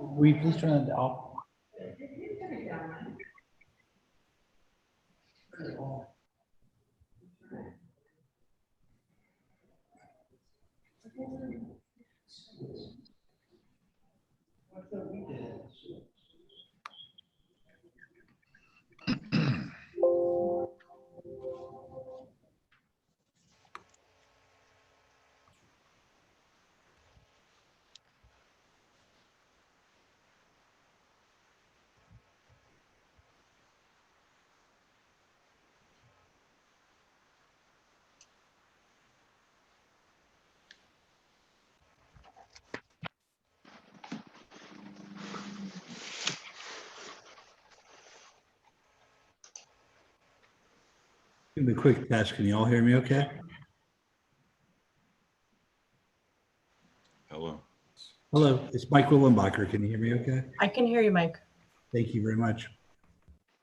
Will you please turn it off? Give me a quick test. Can you all hear me okay? Hello. Hello, it's Mike Willenbacher. Can you hear me okay? I can hear you, Mike. Thank you very much.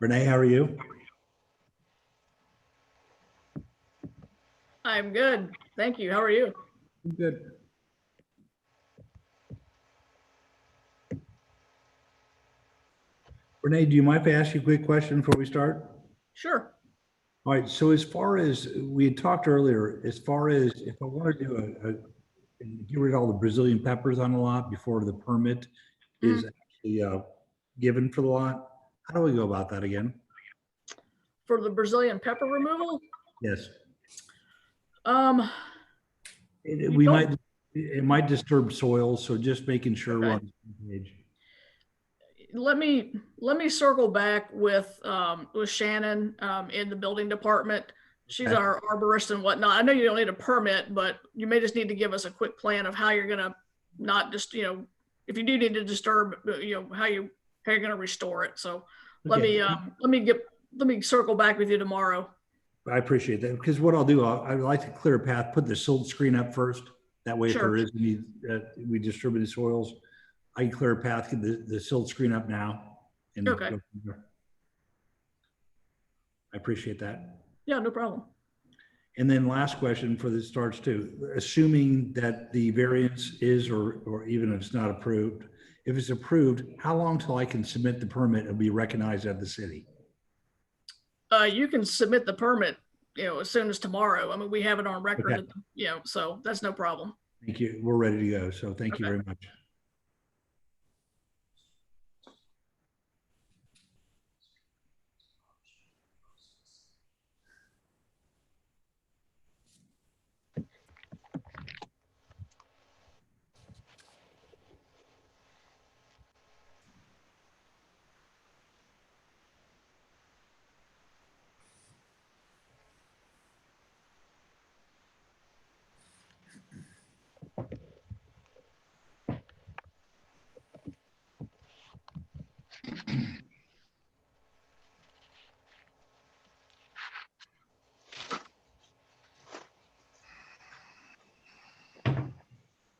Renee, how are you? I'm good. Thank you. How are you? Good. Renee, do you mind if I ask you a quick question before we start? Sure. All right, so as far as we had talked earlier, as far as if I want to do get rid of all the Brazilian peppers on the lot before the permit is actually given for the lot, how do we go about that again? For the Brazilian pepper removal, Yes, um, we don't- it might disturb soil, so just making sure we're Okay. on the same page. let me circle back with Shannon in the building department. She's Okay. our arborist and whatnot. I know you don't need a permit, but you may just need to give us a quick plan of how you're gonna not just, if you do need to disturb, how you're gonna restore it. So let Okay. me circle back with you tomorrow. I appreciate that, because what I'll do, I'd like to clear a path, put the silt screen up first. That way, if Sure. there is any, we distribute the soils, I can clear a path, get the silt screen up now. And Okay. go from there. I appreciate that. Yeah, no problem. And then last question for the starts too, assuming that the variance is, or even if it's not approved, if it's approved, how long till I can submit the permit and be recognized at the city? You can submit the permit, as soon as tomorrow. I mean, we have it on record, Okay. so that's no problem. Thank you. We're ready to go. So thank you Okay. very much.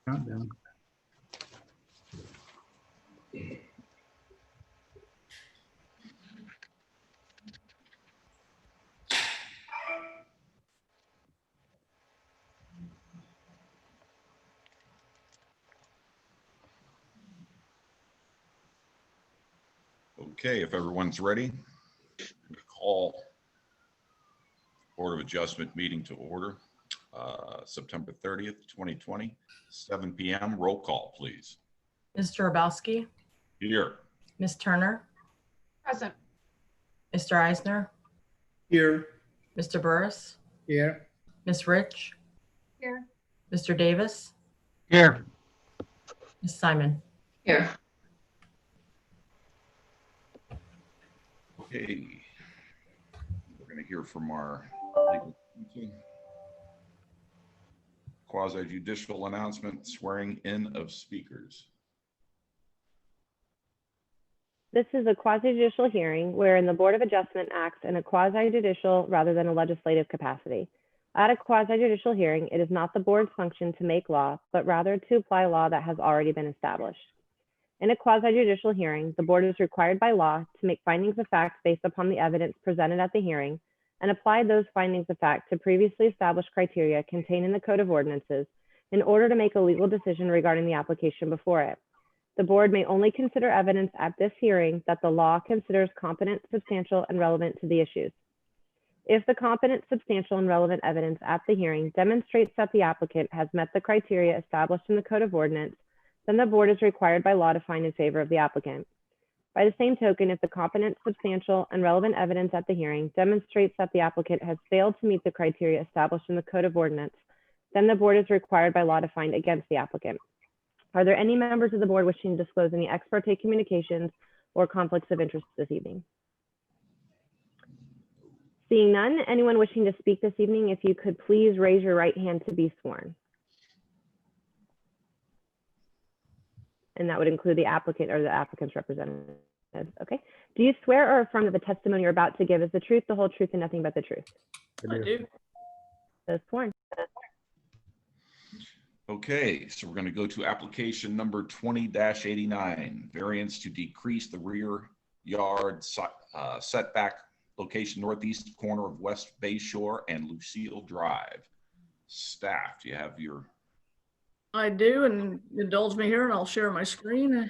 Countdown. Okay, if everyone's ready, call Board of Adjustment meeting to order, September 30th, 2020, 7 p.m. Roll call, please. Mr. Grabowski, Here. Ms. Turner, Present. Mr. Eisner, Here. Mr. Burris, Here. Ms. Rich, Here. Mr. Davis, Here. Ms. Simon. Here. Okay. We're going to hear from our legal counsel. Quasi judicial announcement, swearing in of speakers. This is a quasi-judicial hearing wherein the Board of Adjustment acts in a quasi-judicial rather than a legislative capacity. At a quasi-judicial hearing, it is not the board's function to make law, but rather to apply law that has already been established. In a quasi-judicial hearing, the board is required by law to make findings of fact based upon the evidence presented at the hearing and apply those findings of fact to previously established criteria contained in the Code of Ordinances in order to make a legal decision regarding the application before it. The board may only consider evidence at this hearing that the law considers competent, substantial, and relevant to the issues. If the competent, substantial, and relevant evidence at the hearing demonstrates that the applicant has met the criteria established in the Code of Ordinance, then the board is required by law to find in favor of the applicant. By the same token, if the competent, substantial, and relevant evidence at the hearing demonstrates that the applicant has failed to meet the criteria established in the Code of Ordinance, then the board is required by law to find against the applicant. Are there any members of the board wishing to disclose any ex parte communications or conflicts of interest this evening? Seeing none, anyone wishing to speak this evening, if you could please raise your right hand to be sworn. And that would include the applicant or the applicant's representative. Okay. Do you swear or affirm that the testimony you're about to give is the truth, the whole truth, and nothing but the truth? I do. So sworn. Okay, so we're going to go to application number 20-89, variance to decrease the rear yard setback location northeast corner of West Bay Shore and Lucille Drive. Staff, do you have your... I do, and indulge me here and I'll share my screen.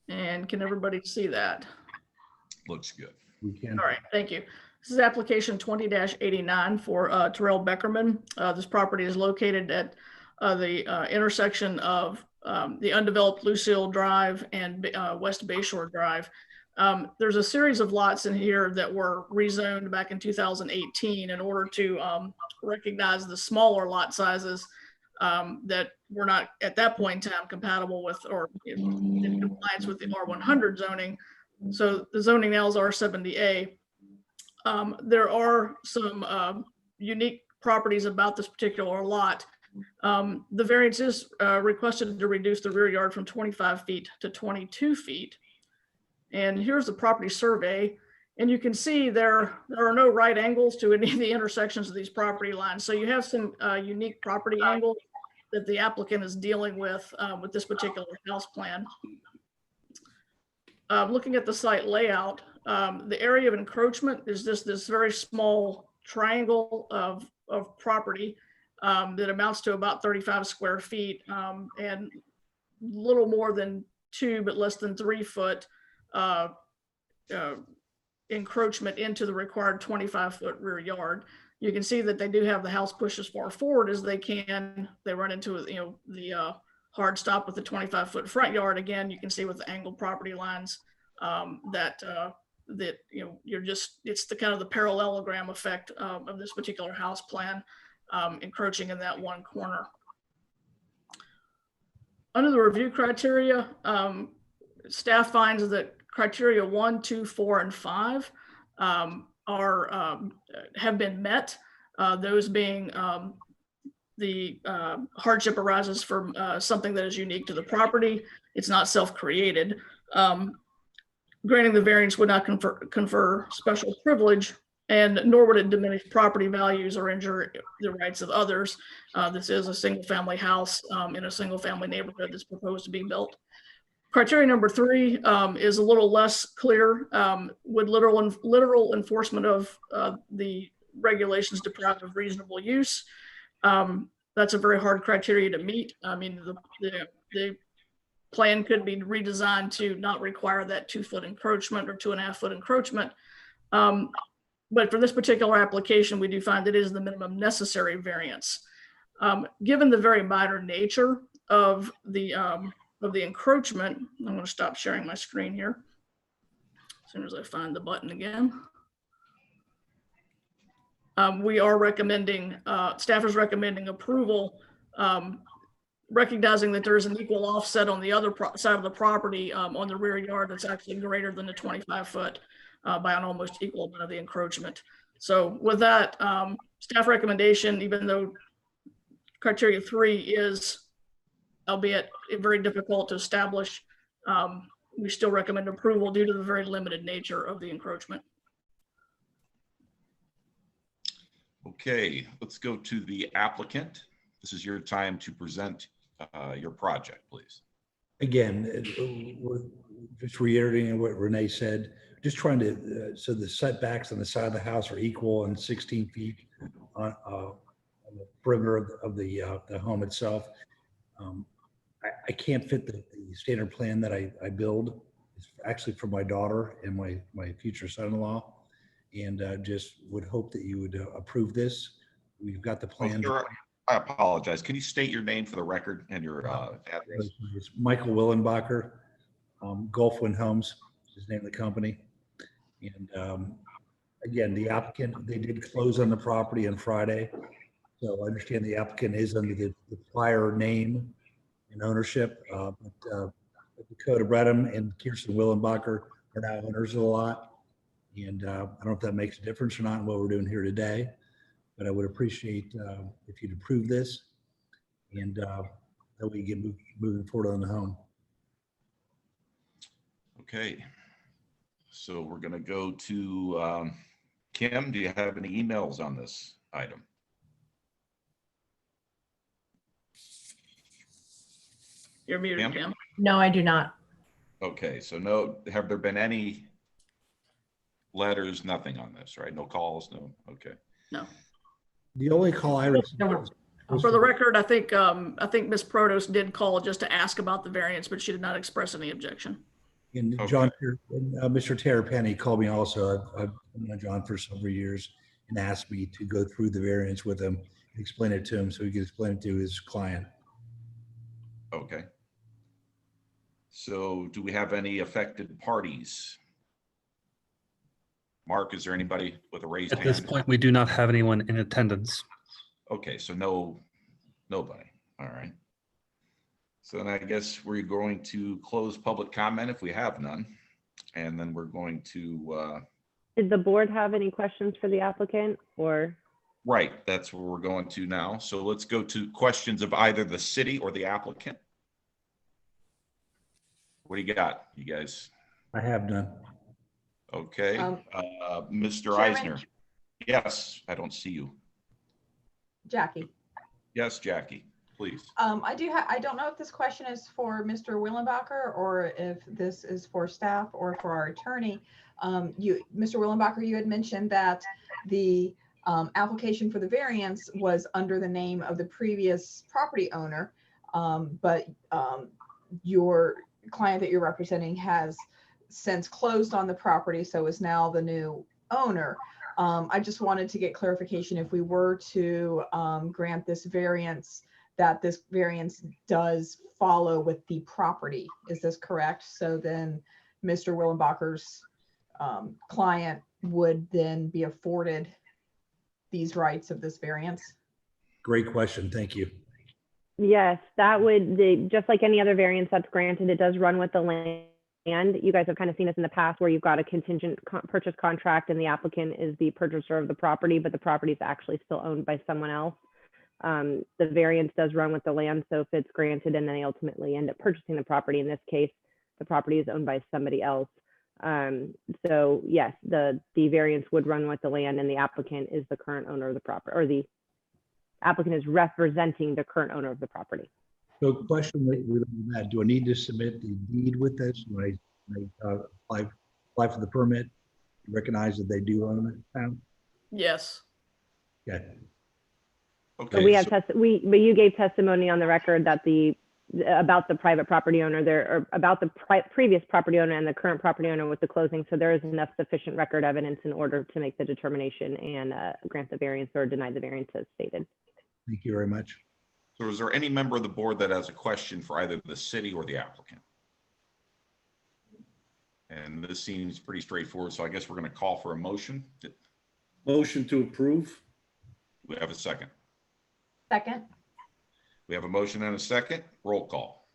And can everybody see that? Looks good. We can. All right, thank you. This is application 20-89 for Terrell Beckerman. This property is located at the intersection of the undeveloped Lucille Drive and West Bayshore Drive. There's a series of lots in here that were rezoned back in 2018 in order to recognize the smaller lot sizes that were not at that point in time compatible with or in compliance with the R100 zoning. So the zoning now is R70A. There are some unique properties about this particular lot. The variance is requested to reduce the rear yard from 25 feet to 22 feet. And here's the property survey. And you can see there are no right angles to any of the intersections of these property lines. So you have some unique property angles that the applicant is dealing with this particular house plan. Looking at the site layout, the area of encroachment is just this very small triangle of property that amounts to about 35 square feet and little more than 2 but less than 3 foot encroachment into the required 25-foot rear yard. You can see that they do have the house pushed as far forward as they can. They run into the hard stop with the 25-foot front yard. Again, you can see with the angled property lines that it's the kind of the parallelogram effect of this particular house plan encroaching in that one corner. Under the review criteria, staff finds that criteria 1, 2, 4, and 5 have been met. Those being the hardship arises from something that is unique to the property. It's not self-created. Granting the variance would not confer special privilege, and nor would it diminish property values or injure the rights of others. This is a single-family house in a single-family neighborhood that's proposed to be built. Criteria number 3 is a little less clear. Would literal enforcement of the regulations deprive of reasonable use? That's a very hard criteria to meet. I mean, the plan could be redesigned to not require that 2-foot encroachment or 2.5-foot encroachment. But for this particular application, we do find that it is the minimum necessary variance. Given the very minor nature of the encroachment, I'm going to stop sharing my screen here as soon as I find the button again. We are recommending, staff is recommending approval, recognizing that there is an equal offset on the other side of the property on the rear yard that's actually greater than the 25-foot by an almost equal amount of the encroachment. So with that, staff recommendation, even though criteria 3 is, albeit very difficult to establish, we still recommend approval due to the very limited nature of the encroachment. Okay, let's go to the applicant. This is your time to present your project, please. Again, we're just reiterating what Renee said, just trying to, so the setbacks on the side of the house are equal and 16 feet on on the perimeter of the home itself. I can't fit the standard plan that I build. It's actually for my daughter and my future son-in-law. And just would hope that you would approve this. We've got the Oh, plan. sir, I apologize. Can you state your name for the record and your address? It's Michael Willenbacher, Gulfwind Homes, is the name of the company. And again, the applicant, they did close on the property on Friday. So I understand the applicant is under the prior name and ownership. But Dakota Bredham and Kirsten Willenbacher are now owners of the lot. And I don't know if that makes a difference or not in what we're doing here today, but I would appreciate if you'd approve this and that we get moving forward on the home. Okay. So we're going to go to Kim. Do you have any emails on this item? You're muted, Kim? Kim. No, I do not. Okay, so no, have there been any letters, nothing on this, right? No calls, no, okay. No. The only call I received No. was For the record, I think Ms. Protos did call just to ask about the variance, but she did not express any objection. And Okay. John, Mr. Terrapini called me also. I've known John for several years and asked me to go through the variance with him and explain it to him so he could explain it to his client. Okay. So do we have any affected parties? Mark, is there anybody with a raised At hand? this point, we do not have anyone in attendance. Okay, so nobody. All right. So then I guess we're going to close public comment if we have none. And then we're going to, Did the board have any questions for the applicant or? right, that's where we're going to now. So let's go to questions of either the city or the applicant. What do you got, you guys? I have none. Okay, Mr. Chairman? Eisner. Yes, I don't see you. Jackie. Yes, Jackie, please. I don't know if this question is for Mr. Willenbacher or if this is for staff or for our attorney. Mr. Willenbacher, you had mentioned that the application for the variance was under the name of the previous property owner, but your client that you're representing has since closed on the property, so is now the new owner. I just wanted to get clarification if we were to grant this variance, that this variance does follow with the property. Is this correct? So then Mr. Willenbacher's client would then be afforded these rights of this variance? Great question. Thank you. Yes, that would, just like any other variance that's granted, it does run with the land. You guys have kind of seen this in the past where you've got a contingent purchase contract and the applicant is the purchaser of the property, but the property is actually still owned by someone else. The variance does run with the land, so if it's granted and then they ultimately end up purchasing the property, in this case, the property is owned by somebody else. So yes, the variance would run with the land and the applicant is the current owner of the property, or the applicant is representing the current owner of the property. So question related to that, do I need to submit the deed with this when I apply for the permit? Recognize that they do own it now? Yes. Yeah. Okay. So we have so- but you gave testimony on the record that about the private property owner there, or about the previous property owner and the current property owner with the closing. So there is enough sufficient record evidence in order to make the determination and grant the variance or deny the variance as stated. Thank you very much. So is there any member of the board that has a question for either the city or the applicant? And this seems pretty straightforward, so I guess we're going to call for a motion. Do Motion to approve. we have a second? Second. We have a motion and a second. Roll call.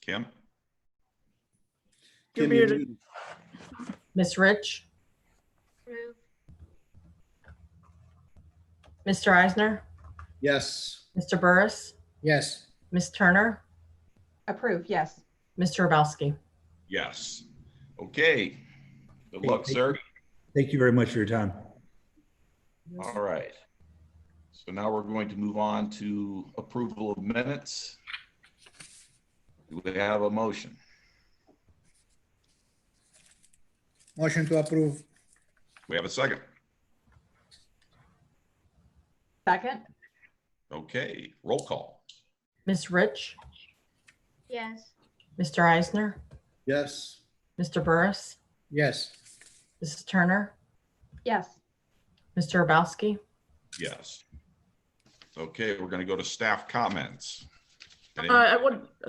Kim? You're Kim, muted. Ms. Rich, Approve. Mr. Eisner, Yes. Mr. Burris, Yes. Ms. Turner, Approve, yes. Mr. Rabowski. Yes. Okay. Good luck, sir. Thank you very much for your time. All right. So now we're going to move on to approval of minutes. Do we have a motion? Motion to approve. We have a second. Second, Okay, roll call. Ms. Rich, Yes. Mr. Eisner, Yes. Mr. Burris, Yes. Mrs. Turner, yes. Mr. Urbowski. Yes. Okay, we're going to go to staff comments. Any-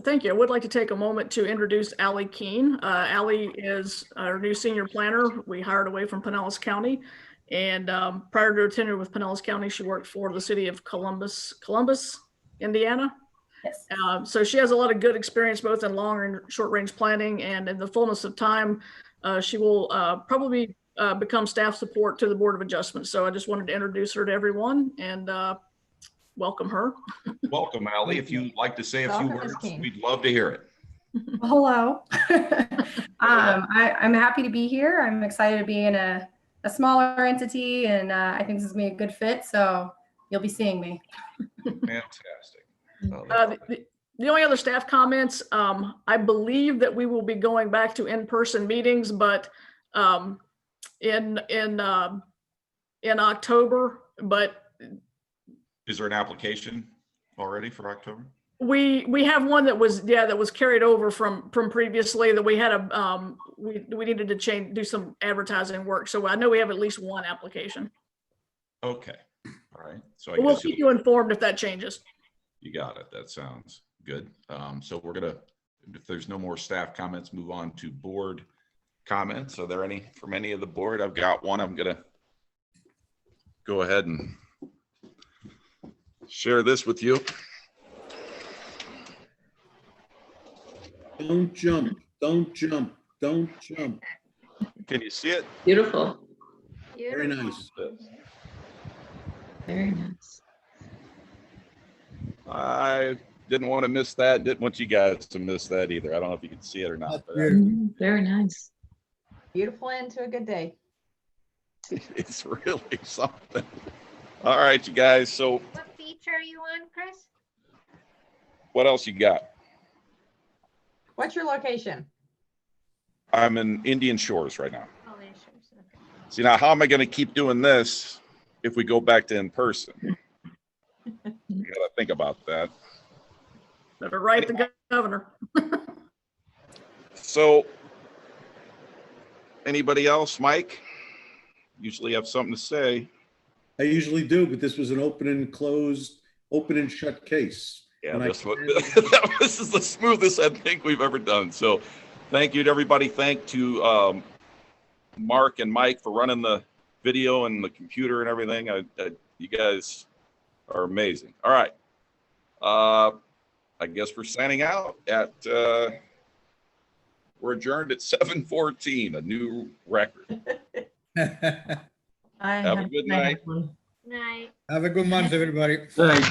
Thank you. I would like to take a moment to introduce Allie Keene. Allie is our new senior planner. We hired away from Pinellas County. And prior to her tenure with Pinellas County, she worked for the city of Columbus, Indiana. Yes. So she has a lot of good experience both in long and short range planning, and in the fullness of time, she will probably become staff support to the Board of Adjustment. So I just wanted to introduce her to everyone and welcome her. Welcome, Ally. If you'd like to say a few Welcome, Ms. words, King. we'd love to hear it. Hello. I'm happy to be here. I'm excited to be in a smaller entity, and I think this is going to be a good fit. So you'll be seeing me. Fantastic. Oh, The only other staff comments, I believe that we will be going back to in-person meetings, but in October, but Is there an application already for October? we have one that was carried over from previously that we had we needed to do some advertising work. So I know we have at least one application. Okay, all right. So I But we'll guess keep you informed if that changes. you got it. That sounds good. So we're gonna, if there's no more staff comments, move on to board comments. Are there any from any of the board? I've got one. I'm gonna go ahead and share this with you. Don't jump, don't jump, don't jump. Can you see it? Beautiful. Very nice. Very nice. I didn't want to miss that. Didn't want you guys to miss that either. I don't know if you can see it or not. But Very nice. Beautiful end to a good day. it's really something. All right, you guys. So What beach are you on, Chris? what else you got? What's your location? I'm in Indian Shores right now. Oh, yeah, sure. See, now how am I going to keep doing this if we go back to in person? You gotta think about that. Better write the governor. So, anybody else? Mike? Usually have something to say. I usually do, but this was an open and shut case. Yeah, And I this is the smoothest I think we've ever done. So, thank you to everybody. Thank to Mark and Mike for running the video and the computer and everything. You guys are amazing. All right. I guess we're signing out at we're adjourned at 7:14, a new record. Have a good night. Night. Have a good month, everybody. Good.